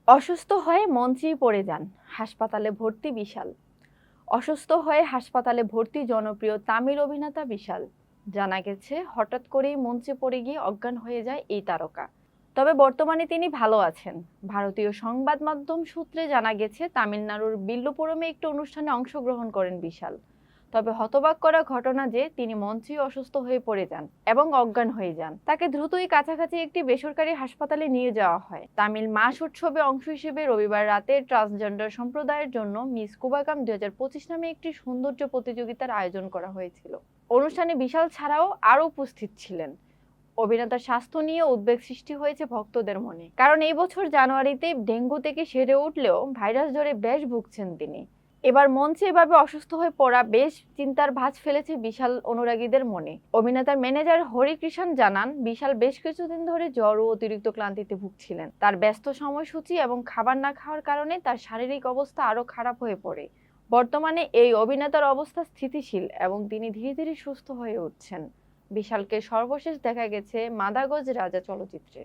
অসুস্থ হয়ে মঞ্চেই পড়ে যান, হাসপাতালে ভর্তি বিশাল। অসুস্থ হয়ে হাসপাতালে ভর্তি জনপ্রিয় তামিল অভিনেতা বিশাল। জানা গেছে হঠাৎ করেই মঞ্চে পড়ে গিয়ে অজ্ঞান হয়ে যায় এই তারকা। তবে বর্তমানে তিনি ভালো আছেন। ভারতীয় সংবাদ মাধ্যম সূত্রে জানা গেছে তামিলনাড়ুর বিল্লুপুরমে একটি অনুষ্ঠানে অংশগ্রহণ করেন বিশাল। তবে হতবাক করা ঘটনা যে তিনি মঞ্চেই অসুস্থ হয়ে পড়ে যান এবং অজ্ঞান হয়ে যান। তাকে দ্রুতই কাছাকাছি একটি বেসরকারি হাসপাতালে নিয়ে যাওয়া হয়। তামিল মাস উৎসবে অংশ হিসেবে রবিবার রাতে ট্রান্সজেন্ডার সম্প্রদায়ের জন্য মিস কুবাকাম 2025 নামে একটি সৌন্দর্য প্রতিযোগিতার আয়োজন করা হয়েছিল। অনুষ্ঠানে বিশাল ছাড়াও আরও উপস্থিত ছিলেন। অভিনেতার স্বাস্থ্য নিয়ে উদ্বেগ সৃষ্টি হয়েছে ভক্তদের মনে, কারণ এই বছর জানুয়ারিতে ডেঙ্গু থেকে সেরে উঠলেও ভাইরাস জ্বরে বেশ ভুগছেন তিনি। এবার মঞ্চে এভাবে অসুস্থ হয়ে পড়া বেশ চিন্তার ভাঁজ ফেলেছে বিশাল অনুরাগীদের মনে। অভিনেতার ম্যানেজার হরি কৃষ্ণ জানান, বিশাল বেশ কিছুদিন ধরে জ্বর ও অতিরিক্ত ক্লান্তিতে ভুগছিলেন। তার ব্যস্ত সময়সূচি এবং খাবার না খাওয়ার কারণে তার শারীরিক অবস্থা আরও খারাপ হয়ে পড়ে। বর্তমানে এই অভিনেতার অবস্থা স্থিতিশীল এবং তিনি ধীরে ধীরে সুস্থ হয়ে উঠছেন। বিশালকে সর্বশেষ দেখা গেছে মাদাগজ রাজা চলচ্চিত্রে।